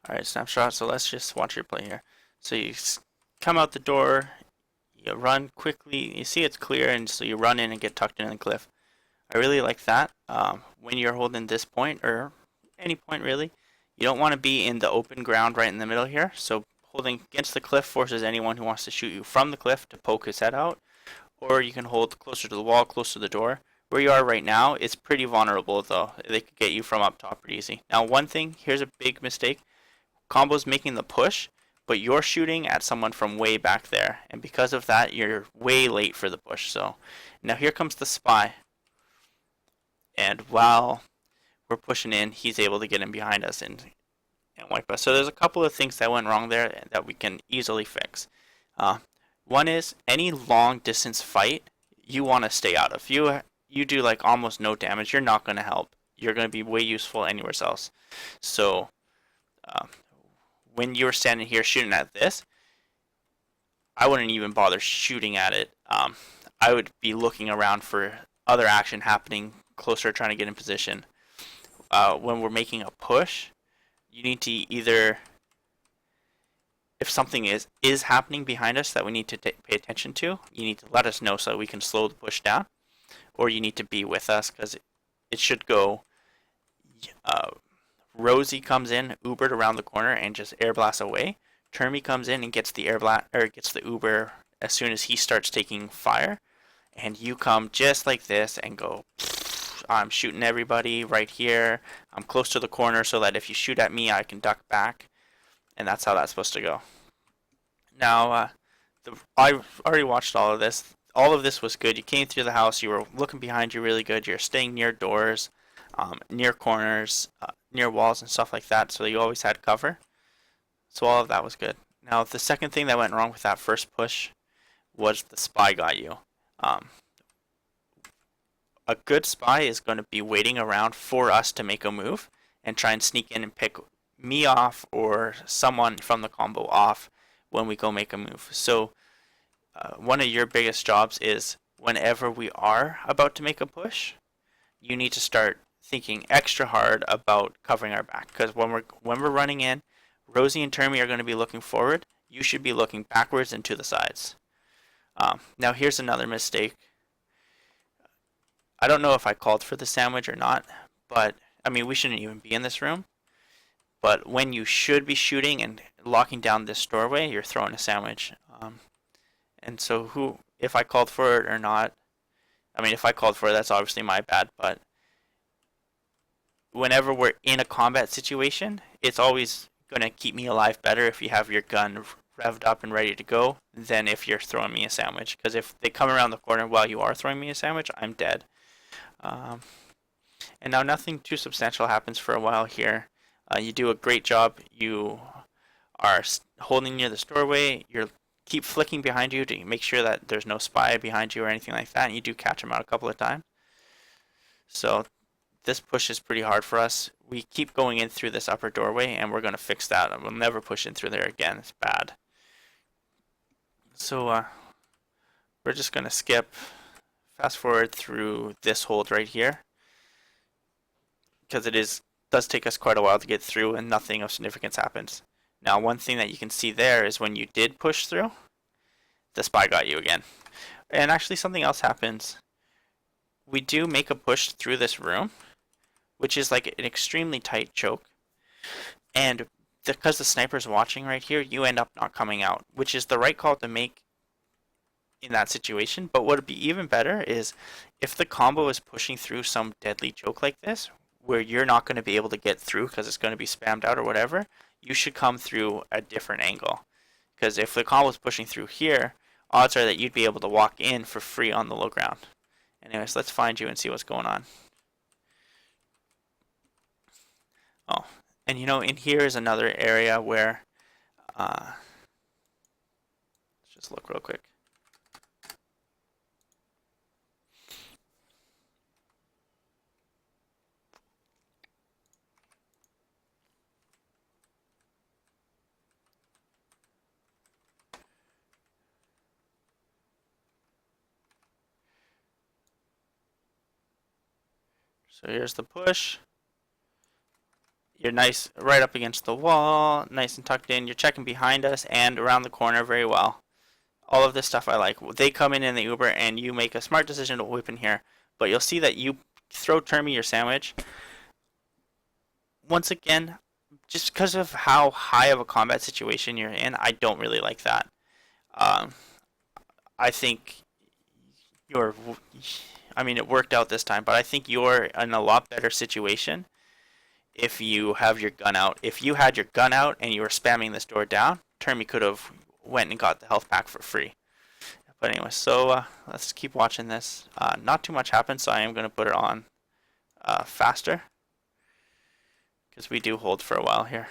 Alright, snapshot. So let's just watch your play here. So you come out the door, you run quickly, you see it's clear, and so you run in and get tucked in the cliff. I really like that. When you're holding this point, or any point really, you don't want to be in the open ground right in the middle here. So holding against the cliff forces anyone who wants to shoot you from the cliff to poke his head out, or you can hold closer to the wall, close to the door. Where you are right now, it's pretty vulnerable though. They could get you from up top pretty easy. Now one thing, here's a big mistake. Combo's making the push, but you're shooting at someone from way back there, and because of that, you're way late for the push. So now here comes the spy, and while we're pushing in, he's able to get in behind us and wipe us. So there's a couple of things that went wrong there that we can easily fix. Uh, One is any long distance fight you want to stay out of. You do like almost no damage. You're not going to help. You're going to be way useful anywhere else. So uh, when you're standing here shooting at this, I wouldn't even bother shooting at it. I would be looking around for other action happening closer, trying to get in position. When we're making a push, you need to either, if something is happening behind us that we need to pay attention to, you need to let us know so that we can slow the push down, or you need to be with us because it should go. Rosie comes in, Ubered around the corner, and just air blasts away. Termy comes in and gets the air blast or gets the Uber as soon as he starts taking fire, and you come just like this and go. I'm shooting everybody right here. I'm close to the corner so that if you shoot at me, I can duck back, and that's how that's supposed to go. Now, I already watched all of this. All of this was good. You came through the house. You were looking behind you really good. You're staying near doors, near corners, near walls and stuff like that, so you always had cover. So all of that was good. Now, the second thing that went wrong with that first push was the spy got you. Um, a good spy is going to be waiting around for us to make a move and try and sneak in and pick me off or someone from the combo off when we go make a move. So one of your biggest jobs is whenever we are about to make a push, you need to start thinking extra hard about covering our back, because when we're running in, Rosie and Termy are going to be looking forward. You should be looking backwards and to the sides. Now here's another mistake. I don't know if I called for the sandwich or not, but I mean we shouldn't even be in this room. But when you should be shooting and locking down this doorway, you're throwing a sandwich. And so if I called for it or not, I mean if I called for it, that's obviously my bad, but whenever we're in a combat situation, it's always going to keep me alive better if you have your gun revved up and ready to go than if you're throwing me a sandwich. Because if they come around the corner while you are throwing me a sandwich, I'm dead. Um, and now nothing too substantial happens for a while here. You do a great job. You are holding near the doorway. You keep flicking behind you to make sure that there's no spy behind you or anything like that. And you do catch them out a couple of times. So this push is pretty hard for us. We keep going in through this upper doorway, and we're going to fix that. We'll never push in through there again. It's bad. So we're just going to fast forward through this hold right here, because does take us quite a while to get through, and nothing of significance happens. Now, one thing that you can see there is when you did push through, the spy got you again. And actually, something else happens. We do make a push through this room, which is like an extremely tight choke. And because the sniper's watching right here, you end up not coming out, which is the right call to make in that situation. But what would be even better is if the combo is pushing through some deadly choke like this, where you're not going to be able to get through because it's going to be spammed out or whatever, you should come through a different angle. Because if the combo is pushing through here, odds are that you'd be able to walk in for free on the low ground. Anyways, let's find you and see what's going on. Oh, and in here is another area where, let's just look real quick. So here's the push. You're nice right up against the wall, nice and tucked in. You're checking behind us and around the corner very well. All of this stuff I like. They come in the Uber and you make a smart decision to whip in here. But you'll see that you throw Termy your sandwich. Once again, just because of how high of a combat situation you're in, I don't really like that. Um, I think you're, I mean, it worked out this time, but I think you're in a lot better situation if you have your gun out. If you had your gun out and you were spamming this door down, Termy could have went and got the health pack for free. But anyway, so let's keep watching this. Not too much happened, so I am going to put it on faster because we do hold for a while here.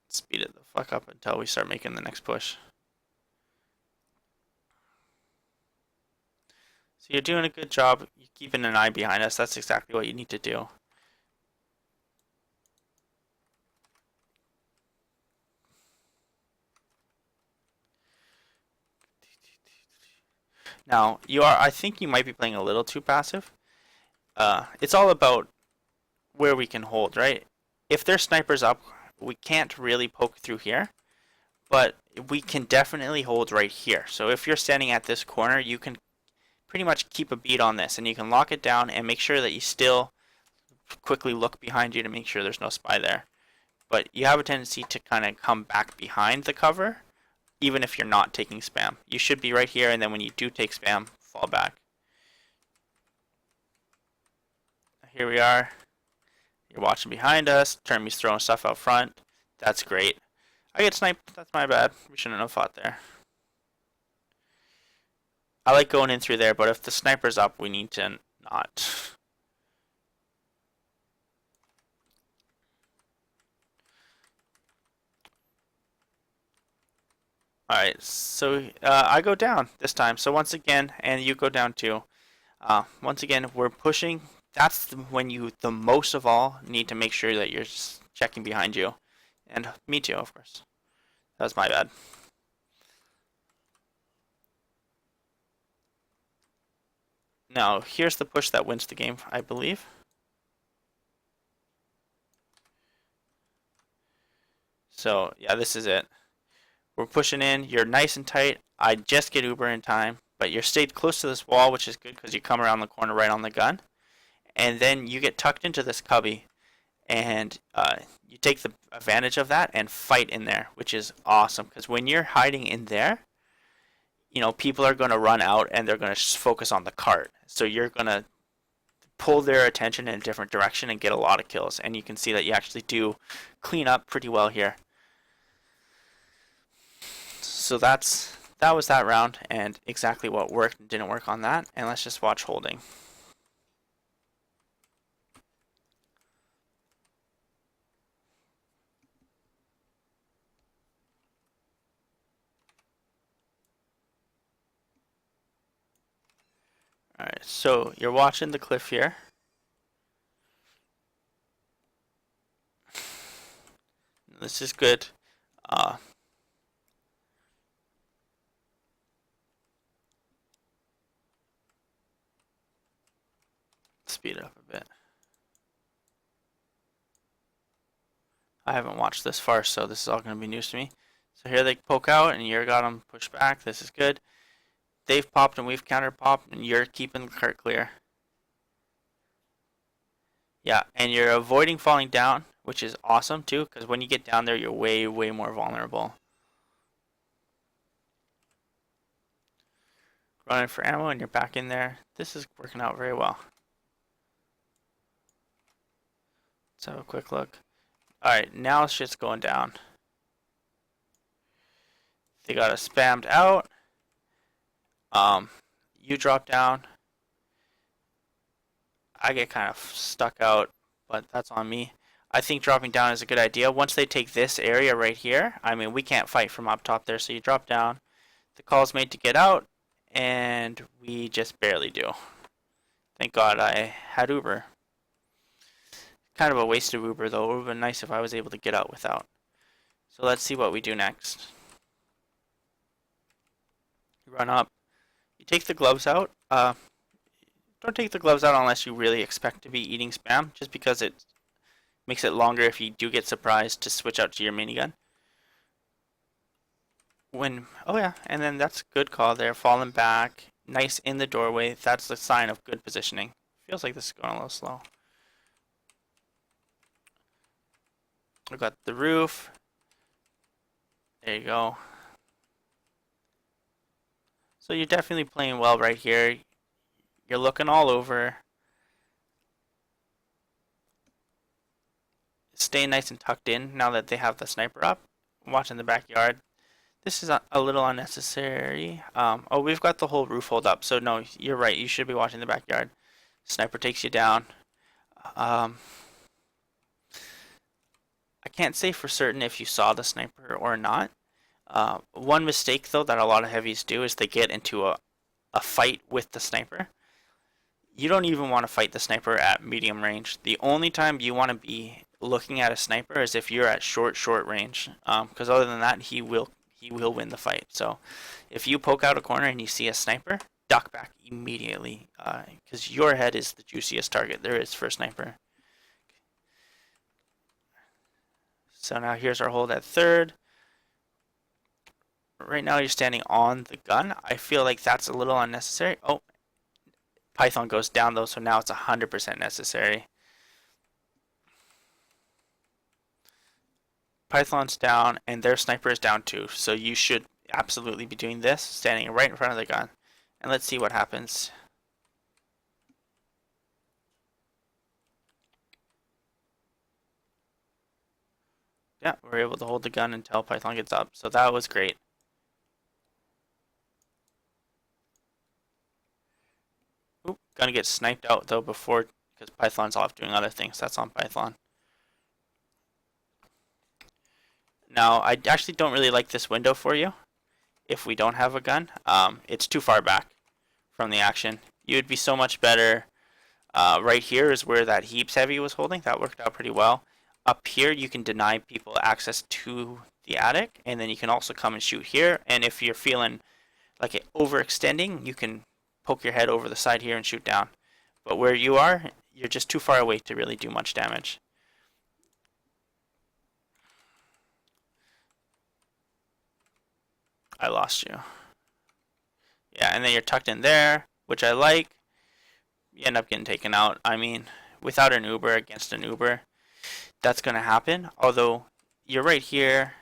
Speed it the fuck up until we start making the next push. So you're doing a good job. You're keeping an eye behind us. That's exactly what you need to do. Now, I think you might be playing a little too passive. It's all about where we can hold, right? If there's snipers up, we can't really poke through here, but we can definitely hold right here. So if you're standing at this corner, you can pretty much keep a beat on this, and you can lock it down and make sure that you still quickly look behind you to make sure there's no spy there. But you have a tendency to kind of come back behind the cover, even if you're not taking spam. You should be right here, and then when you do take spam, fall back. Here we are. You're watching behind us. Termy's throwing stuff out front. That's great. I get sniped. That's my bad. We shouldn't have fought there. I like going in through there, but if the sniper's up, we need to not. Alright, so I go down this time. So once again, and you go down too. Once again, we're pushing. That's when you, the most of all, need to make sure that you're checking behind you. And me too, of course. That was my bad. Now, here's the push that wins the game, I believe. So, yeah, this is it. We're pushing in. You're nice and tight. I just get Uber in time, but you're stayed close to this wall, which is good because you come around the corner right on the gun. And then you get tucked into this cubby, and you take the advantage of that and fight in there, which is awesome because when you're hiding in there, you know, people are going to run out and they're going to focus on the cart. So you're going to pull their attention in a different direction and get a lot of kills. And you can see that you actually do clean up pretty well here. So that was that round and exactly what worked and didn't work on that. And let's just watch holding. Alright, so you're watching the cliff here. This is good. Speed it up a bit. I haven't watched this far, so this is all going to be news to me. So here they poke out, and you're got them pushed back. This is good. They've popped, and we've counter popped, and you're keeping the cart clear. Yeah, and you're avoiding falling down, which is awesome too, because when you get down there, you're way, way more vulnerable. Running for ammo, and you're back in there. This is working out very well. Let's have a quick look. Alright, now shit's going down. They got us spammed out. You drop down. I get kind of stuck out, but that's on me. I think dropping down is a good idea. Once they take this area right here, I mean, we can't fight from up top there, so you drop down. The call's made to get out, and we just barely do. Thank God I had Uber. Kind of a waste of Uber, though. It would have been nice if I was able to get out without. So let's see what we do next. You run up. You take the gloves out. don't take the gloves out unless you really expect to be eating spam, just because it makes it longer if you do get surprised to switch out to your minigun. Oh yeah, and then that's a good call there. Falling back, nice in the doorway. That's the sign of good positioning. Feels like this is going a little slow. We've got the roof. There you go. So you're definitely playing well right here. You're looking all over. Stay nice and tucked in now that they have the sniper up. Watching the backyard. This is a little unnecessary. Oh, we've got the whole roof hold up. So no, you're right. You should be watching the backyard. Sniper takes you down. I can't say for certain if you saw the sniper or not. One mistake though that a lot of heavies do is they get into a fight with the sniper. You don't even want to fight the sniper at medium range. The only time you want to be looking at a sniper is if you're at short range. Because other than that, he will win the fight. So if you poke out a corner and you see a sniper, duck back immediately, because your head is the juiciest target there is for a sniper. So now here's our hold at third. Right now you're standing on the gun. I feel like that's a little unnecessary. Oh, Python goes down though, so now it's 100% necessary. Python's down, and their sniper is down too, so you should absolutely be doing this, standing right in front of the gun. And let's see what happens. Yeah, we're able to hold the gun until Python gets up, so that was great. Oop, gonna get sniped out though before, because Python's off doing other things. That's on Python. Now, I actually don't really like this window for you if we don't have a gun. It's too far back from the action. You would be so much better. Right here is where that heaps heavy was holding. That worked out pretty well. Up here, you can deny people access to the attic, and then you can also come and shoot here. And if you're feeling like it overextending, you can poke your head over the side here and shoot down. But where you are, you're just too far away to really do much damage. I lost you. Yeah, and then you're tucked in there, which I like. You end up getting taken out. I mean, without an Uber against an Uber, that's going to happen. Although, you're right here.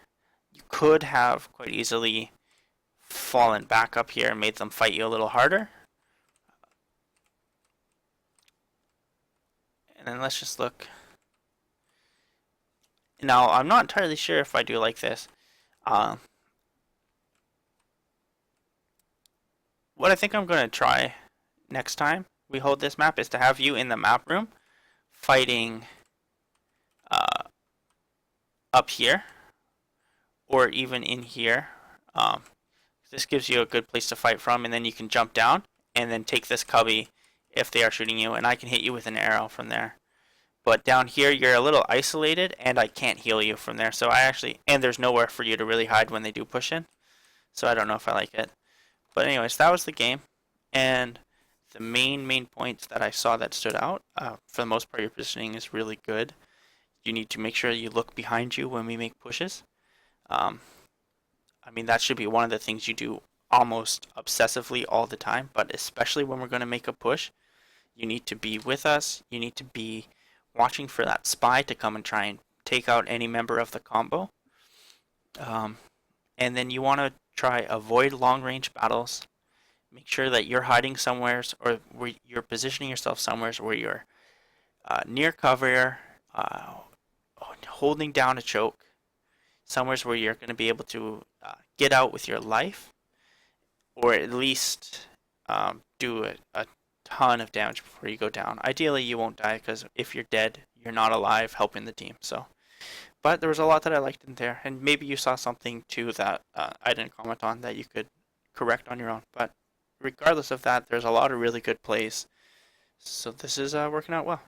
You could have quite easily fallen back up here and made them fight you a little harder. And then let's just look. Now, I'm not entirely sure if I do like this. What I think I'm going to try next time we hold this map is to have you in the map room fighting up here or even in here. This gives you a good place to fight from, and then you can jump down and then take this cubby if they are shooting you, and I can hit you with an arrow from there. But down here you're a little isolated, and I can't heal you from there. So and there's nowhere for you to really hide when they do push in. So I don't know if I like it. But anyways, that was the game, and the main points that I saw that stood out, for the most part, your positioning is really good. You need to make sure you look behind you when we make pushes. I mean, that should be one of the things you do almost obsessively all the time, but especially when we're going to make a push, you need to be with us. You need to be watching for that spy to come and try and take out any member of the combo. And then you want to try avoid long range battles. Make sure that you're hiding somewhere, or where you're positioning yourself somewhere where you're near cover, holding down a choke, somewhere where you're going to be able to get out with your life, or at least do a ton of damage before you go down. Ideally, you won't die, because if you're dead, you're not alive helping the team. So, but there was a lot that I liked in there, and maybe you saw something too that I didn't comment on that you could correct on your own. But regardless of that, there's a lot of really good plays. So this is working out well.